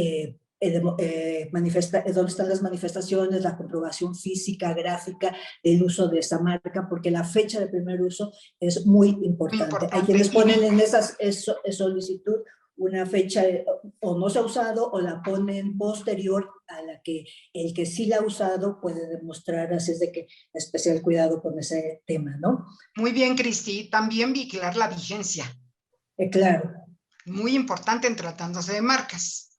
donde están las manifestaciones, la comprobación física, gráfica del uso de esa marca, porque la fecha de primer uso es muy importante. Hay quienes ponen en esa solicitud una fecha o no se ha usado o la ponen posterior a la que el que sí la ha usado puede demostrar, así es de que especial cuidado con ese tema, ¿no? Muy bien, Cristi, también vigilar la vigencia. Claro. Muy importante en tratándose de marcas.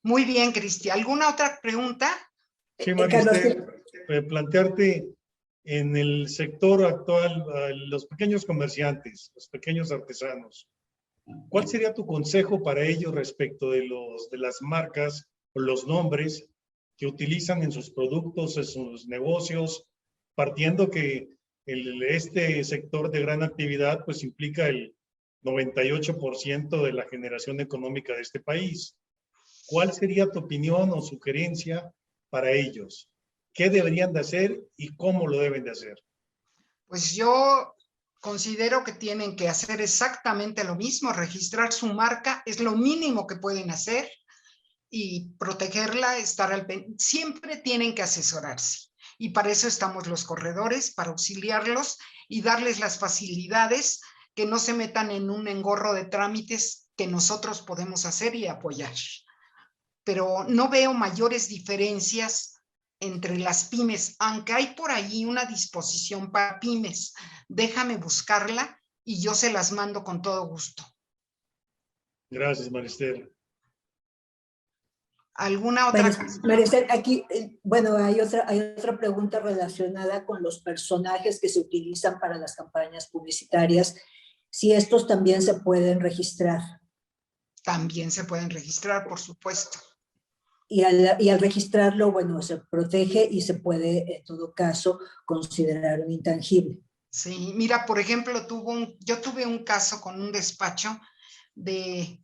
Muy bien, Cristi. ¿Alguna otra pregunta? Sí, María, plantearte en el sector actual, los pequeños comerciantes, los pequeños artesanos, ¿cuál sería tu consejo para ellos respecto de las marcas o los nombres que utilizan en sus productos, en sus negocios, partiendo que este sector de gran actividad pues implica el 98% de la generación económica de este país? ¿Cuál sería tu opinión o sugerencia para ellos? ¿Qué deberían de hacer y cómo lo deben de hacer? Pues yo considero que tienen que hacer exactamente lo mismo, registrar su marca, es lo mínimo que pueden hacer y protegerla, estar al pendiente. Siempre tienen que asesorarse y para eso estamos los corredores, para auxiliarlos y darles las facilidades, que no se metan en un engorro de trámites que nosotros podemos hacer y apoyar. Pero no veo mayores diferencias entre las pymes, aunque hay por ahí una disposición para pymes. Déjame buscarla y yo se las mando con todo gusto. Gracias, Marister. ¿Alguna otra cosa? Marister, aquí, bueno, hay otra pregunta relacionada con los personajes que se utilizan para las campañas publicitarias, si estos también se pueden registrar. También se pueden registrar, por supuesto. Y al registrarlo, bueno, se protege y se puede, en todo caso, considerar un intangible. Sí, mira, por ejemplo, yo tuve un caso con un despacho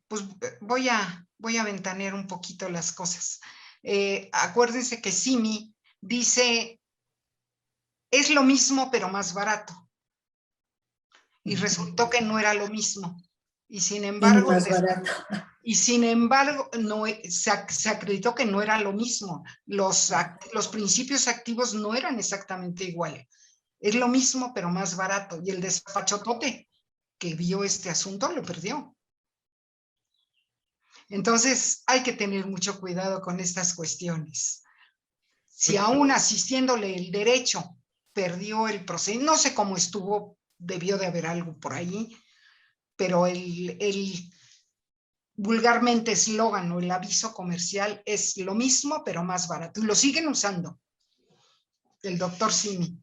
pues voy a ventanear un poquito las cosas. Acuérdense que CIMI dice, es lo mismo, pero más barato. Y resultó que no era lo mismo. Y sin embargo, no, se acreditó que no era lo mismo. Los principios activos no eran exactamente iguales. Es lo mismo, pero más barato. Y el despachotote que vio este asunto lo perdió. Entonces, hay que tener mucho cuidado con estas cuestiones. Si aún asistiéndole el derecho perdió el proceso, no sé cómo estuvo, debió de haber algo por ahí, pero el vulgarmente eslogan o el aviso comercial es lo mismo, pero más barato. Y lo siguen usando. El doctor Simi.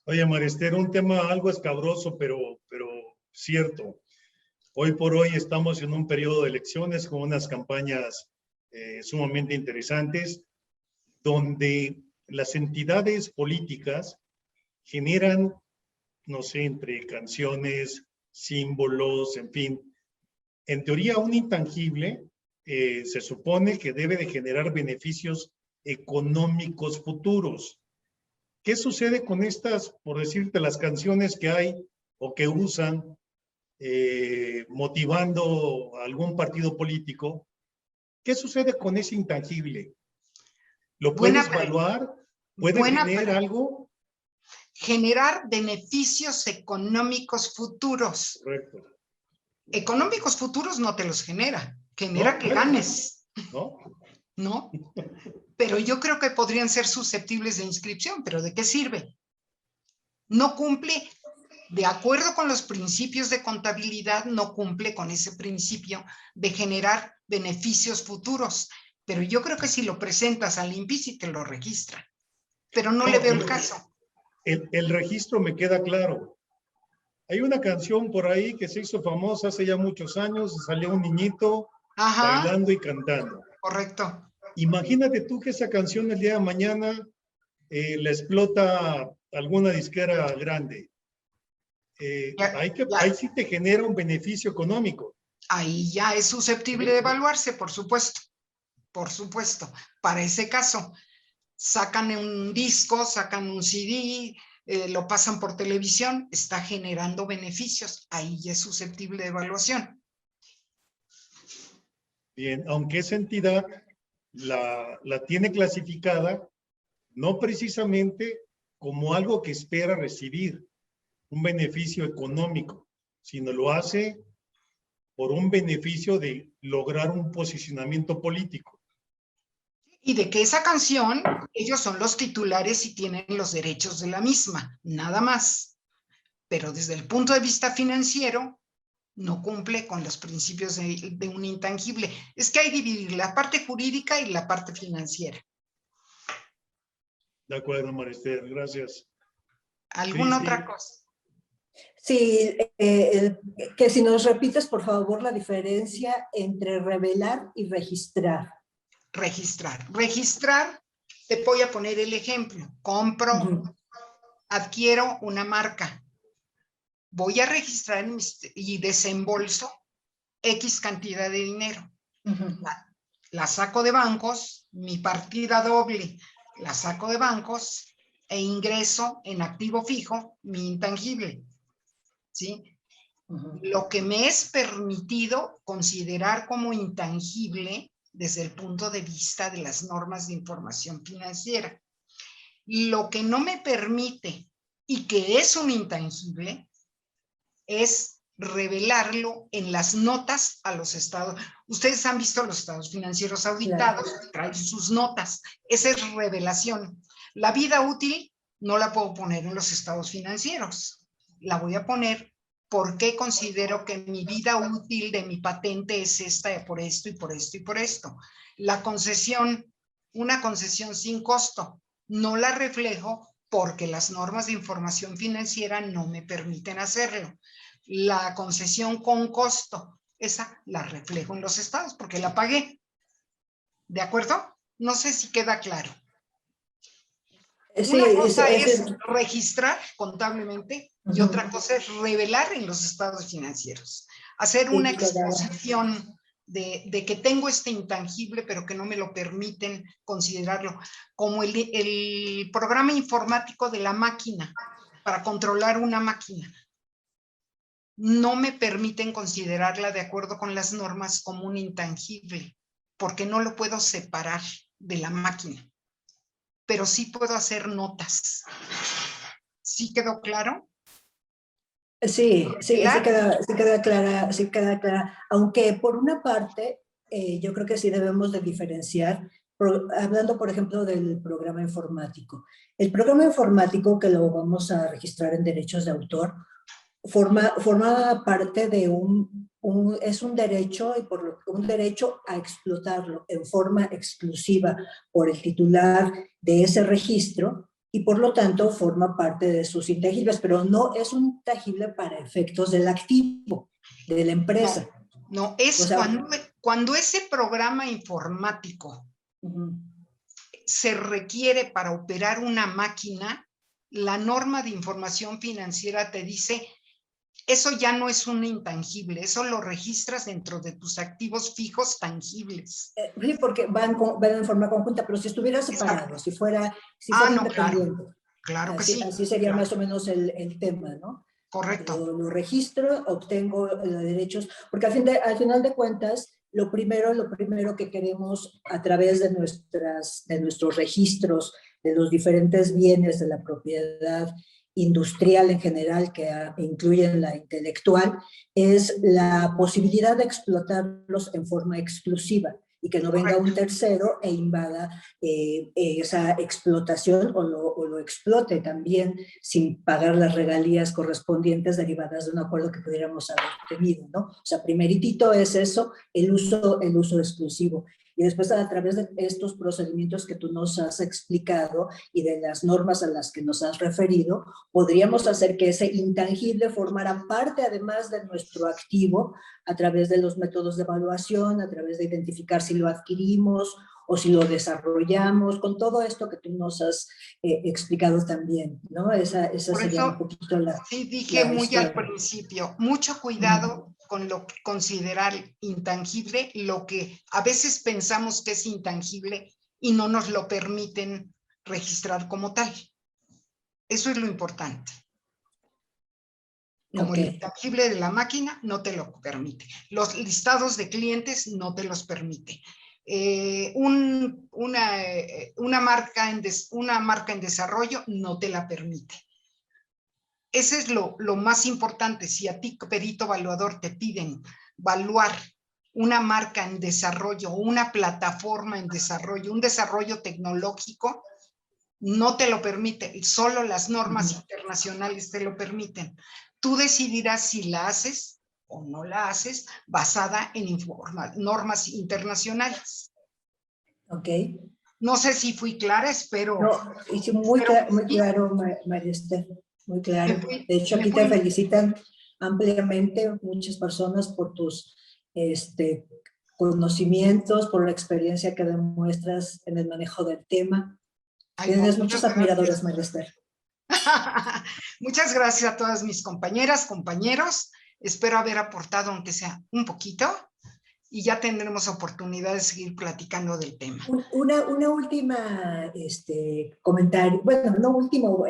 Oye, Marister, un tema algo escabroso, pero cierto. Hoy por hoy estamos en un periodo de elecciones con unas campañas sumamente interesantes, donde las entidades políticas generan, no sé, entre canciones, símbolos, en fin. En teoría, un intangible se supone que debe de generar beneficios económicos futuros. ¿Qué sucede con estas, por decirte, las canciones que hay o que usan motivando a algún partido político? ¿Qué sucede con ese intangible? ¿Lo puedes evaluar? ¿Puede tener algo? Generar beneficios económicos futuros. Correcto. Económicos futuros no te los genera No, que ganes. ¿no? ¿No? Pero yo creo que podrían ser susceptibles de inscripción, pero ¿de qué sirve? No cumple, de acuerdo con los principios de contabilidad, no cumple con ese principio de generar beneficios futuros. Pero yo creo que si lo presentas al INPI, te lo registra. Pero no le veo el caso. El registro me queda claro. Hay una canción por ahí que se hizo famosa hace ya muchos años, salió un niñito bailando y cantando. Correcto. Imagínate tú que esa canción el día de mañana la explota alguna disquera grande. Ahí sí te genera un beneficio económico. Ahí ya es susceptible de evaluarse, por supuesto. Por supuesto. Para ese caso, sacan un disco, sacan un CD, lo pasan por televisión, está generando beneficios. Ahí ya es susceptible de evaluación. Bien, aunque esa entidad la tiene clasificada no precisamente como algo que espera recibir un beneficio económico, sino lo hace por un beneficio de lograr un posicionamiento político. Y de que esa canción, ellos son los titulares y tienen los derechos de la misma, nada más. Pero desde el punto de vista financiero, no cumple con los principios de un intangible. Es que hay que dividir la parte jurídica y la parte financiera. De acuerdo, Marister, gracias. ¿Alguna otra cosa? Sí, que si nos repites, por favor, la diferencia entre revelar y registrar. Registrar, te voy a poner el ejemplo. Compro, adquiero una marca. Voy a registrar y desembolso X cantidad de dinero. La saco de bancos, mi partida doble, la saco de bancos e ingreso en activo fijo mi intangible. ¿Sí? Lo que me es permitido considerar como intangible desde el punto de vista de las normas de información financiera. Lo que no me permite y que es un intangible es revelarlo en las notas a los estados. Ustedes han visto los estados financieros auditados, Claro. traen sus notas. Esa es revelación. La vida útil no la puedo poner en los estados financieros. La voy a poner porque considero que mi vida útil de mi patente es esta por esto y por esto y por esto. La concesión, una concesión sin costo, no la reflejo porque las normas de información financiera no me permiten hacerlo. La concesión con costo, esa la reflejo en los estados porque la pagué. ¿De acuerdo? No sé si queda claro. Sí, Una cosa es es- registrar contablemente y otra cosa es revelar en los estados financieros. Hacer una sí, quedaba. exposición de que tengo este intangible, pero que no me lo permiten considerarlo, como el programa informático de la máquina, para controlar una máquina. No me permiten considerarla de acuerdo con las normas como un intangible, porque no lo puedo separar de la máquina, pero sí puedo hacer notas. ¿Sí quedó claro? Sí, sí, ¿Claro? sí queda clara, aunque por una parte yo creo que sí debemos de diferenciar, hablando por ejemplo del programa informático. El programa informático que lo vamos a registrar en derechos de autor forma parte de es un derecho y un derecho a explotarlo en forma exclusiva por el titular de ese registro y por lo tanto forma parte de sus intangibles, pero no es un intangible para efectos del activo de la empresa. No, O es sea, cuando ese programa informático se requiere para operar una máquina, la norma de información financiera te dice, eso ya no es un intangible, eso lo registras dentro de tus activos fijos tangibles. sí, porque van en forma conjunta, pero si estuviera separado, si fuera No, independiente, claro que sí. así sería Claro. más o menos el tema, ¿no? Correcto. Lo registro, obtengo los derechos, porque al final de cuentas, lo primero que queremos a través de nuestros registros, de los diferentes bienes de la propiedad industrial en general, que incluyen la intelectual, es la posibilidad de explotarlos en forma exclusiva y que no venga un tercero e invada esa explotación o lo explote también sin pagar las regalías correspondientes derivadas de un acuerdo que pudiéramos haber tenido, ¿no? O sea, primeritito es eso, el uso exclusivo. Y después a través de estos procedimientos que tú nos has explicado y de las normas a las que nos has referido, podríamos hacer que ese intangible formara parte además de nuestro activo a través de los métodos de evaluación, a través de identificar si lo adquirimos o si lo desarrollamos, con todo esto que tú nos has explicado también, ¿no? Esa Por sería un eso, poquito sí dije la muy al historia. principio, mucho cuidado con lo que considerar intangible, lo que a veces pensamos que es intangible y no nos lo permiten registrar como tal. Eso es lo importante. Como el intangible de la máquina no te lo permite. Los listados de clientes no te los permite. Una marca en desarrollo no te la permite. Ese es lo más importante. Si a ti, perito evaluador, te piden evaluar una marca en desarrollo, una plataforma en desarrollo, un desarrollo tecnológico, no te lo permite. Solo las normas internacionales te lo permiten. Tú decidirás si la haces o no la haces basada en normas internacionales. Ok. No sé si fui clara, espero. No, hice muy claro, María Esther, muy claro. De hecho, aquí te felicitan ampliamente muchas personas por tus conocimientos, por la experiencia que demuestras en el manejo del tema. Tienes muchos admiradores, María Esther. Muchas gracias a todas mis compañeras, compañeros. Espero haber aportado, aunque sea un poquito, y ya tendremos oportunidad de seguir platicando del tema. Una última comentario, bueno, no último,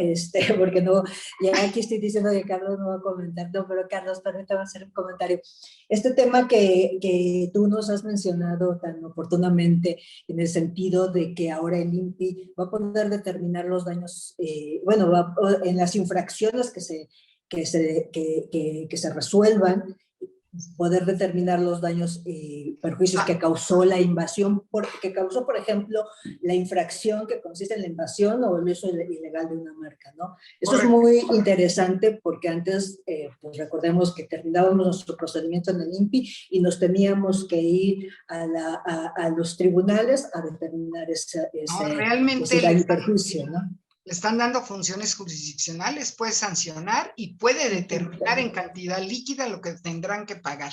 porque no, ya aquí estoy diciendo que Carlos no va a comentar, no, pero Carlos, permítame hacer un comentario. Este tema que tú nos has mencionado tan oportunamente, en el sentido de que ahora el INPI va a poder determinar los daños, en las infracciones que se que se resuelvan, poder determinar los daños y perjuicios que causó la invasión, que causó, por ejemplo, la infracción que consiste en la invasión o el uso ilegal de una marca, ¿no? Eso es muy interesante porque antes, pues recordemos que terminábamos nuestro procedimiento en el INPI y nos teníamos que ir a los tribunales a determinar ese daño y perjuicio, ¿no? Le están dando funciones jurisdiccionales, puede sancionar y puede determinar en cantidad líquida lo que tendrán que pagar.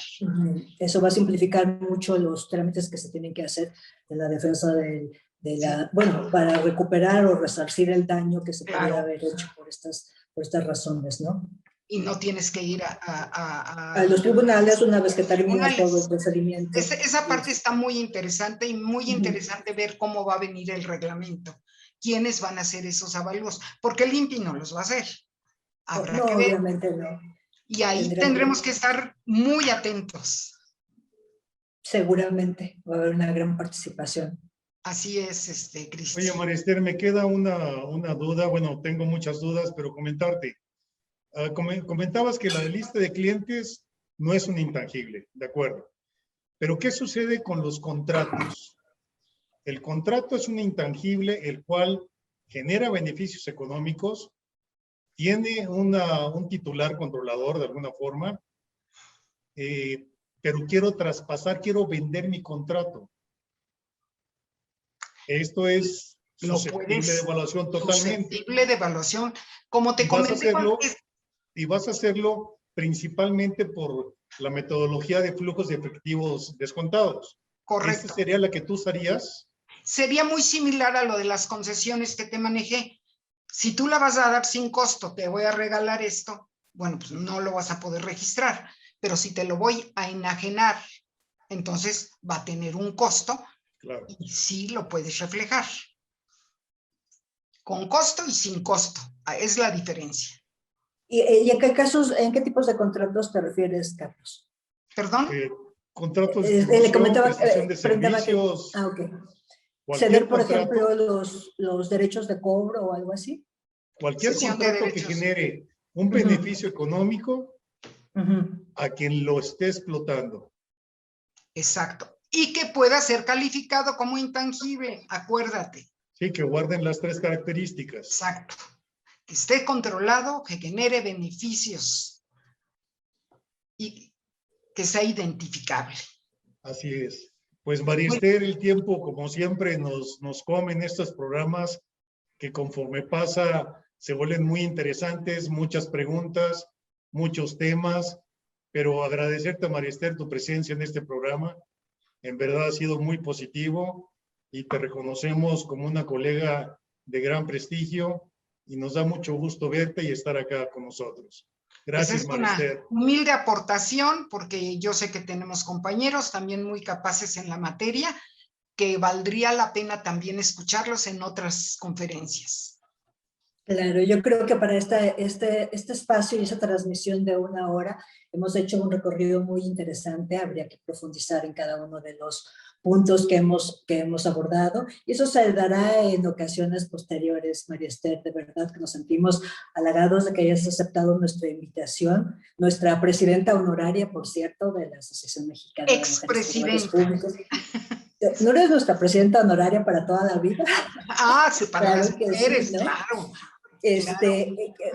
Eso va a simplificar mucho los trámites que se tienen que hacer en la defensa bueno, para recuperar o resarcir el daño que se pudiera haber hecho por estas razones, ¿no? Y no tienes que ir a los tribunales una vez que termina todo el procedimiento. Esa parte está muy interesante y muy interesante ver cómo va a venir el reglamento. ¿Quiénes van a hacer esos avalúos? Porque el INPI no los va a hacer. Habrá que ver. Obviamente no. Y ahí tendremos que estar muy atentos. Seguramente va a haber una gran participación. Así es, Cristi. Oye, María Esther, me queda una duda. Bueno, tengo muchas dudas, pero comentarte. Comentabas que la lista de clientes no es un intangible, de acuerdo. Pero ¿qué sucede con los contratos? El contrato es un intangible, el cual genera beneficios económicos, tiene un titular controlador de alguna forma, pero quiero traspasar, quiero vender mi contrato. Esto es susceptible de evaluación totalmente. Susceptible de evaluación. Como te comenté. Y vas a hacerlo principalmente por la metodología de flujos de efectivos descontados. Correcto. ¿Esta sería la que tú usarías? Sería muy similar a lo de las concesiones que te manejé. Si tú la vas a dar sin costo, te voy a regalar esto, bueno, pues no lo vas a poder registrar. Pero si te lo voy a enajenar, entonces va a tener un costo. Claro. Y sí lo puedes reflejar. Con costo y sin costo. Es la diferencia. ¿Y en qué casos, en qué tipos de contratos te refieres, Carlos? ¿Perdón? Contratos de le comentaba, prestación de servicios. Ok. ¿Ceder, por ejemplo, los derechos de cobro o algo así? Cualquier contrato que genere un beneficio económico a quien lo esté explotando. Exacto. Y que pueda ser calificado como intangible, acuérdate. Sí, que guarden las 3 características. Exacto. Que esté controlado, que genere beneficios y que sea identificable. Así es. Pues María Esther, el tiempo, como siempre, nos come en estos programas que conforme pasa se vuelven muy interesantes, muchas preguntas, muchos temas, pero agradecerte, María Esther, tu presencia en este programa. En verdad ha sido muy positivo y te reconocemos como una colega de gran prestigio y nos da mucho gusto verte y estar acá con nosotros. Gracias, Pues María Esther. Humilde aportación, porque yo sé que tenemos compañeros también muy capaces en la materia, que valdría la pena también escucharlos en otras conferencias. Claro, yo creo que para este espacio y esa transmisión de 1 hora hemos hecho un recorrido muy interesante. Habría que profundizar en cada uno de los puntos que hemos abordado y eso se dará en ocasiones posteriores, María Esther. De verdad que nos sentimos halagados de que hayas aceptado nuestra invitación. Nuestra presidenta honoraria, por cierto, de la Asociación Mexicana de Mujeres Funcionarios Públicos. ¿No eres nuestra presidenta honoraria para toda la vida? Sí, para claro las mujeres, sí, ¿no? Claro.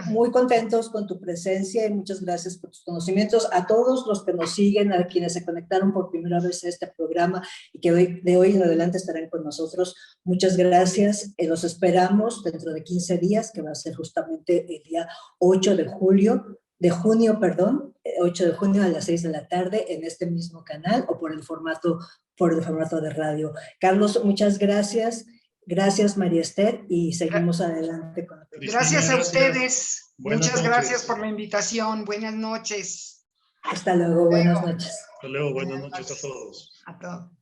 Muy contentos con tu presencia y muchas gracias por tus conocimientos. A todos los que nos siguen, a quienes se conectaron por primera vez a este programa y que de hoy en adelante estarán con nosotros, muchas gracias. Los esperamos dentro de 15 días, que va a ser justamente el día 8 de junio, 8 de junio a las 6 de la tarde en este mismo canal o por el formato de radio. Carlos, muchas gracias. Gracias, María Esther, y seguimos adelante con la Cristina, gracias a ustedes. Buenas Muchas noches. Gracias por la invitación. Buenas noches. Hasta luego, buenas noches. Hasta luego, buenas noches a todos. A todos.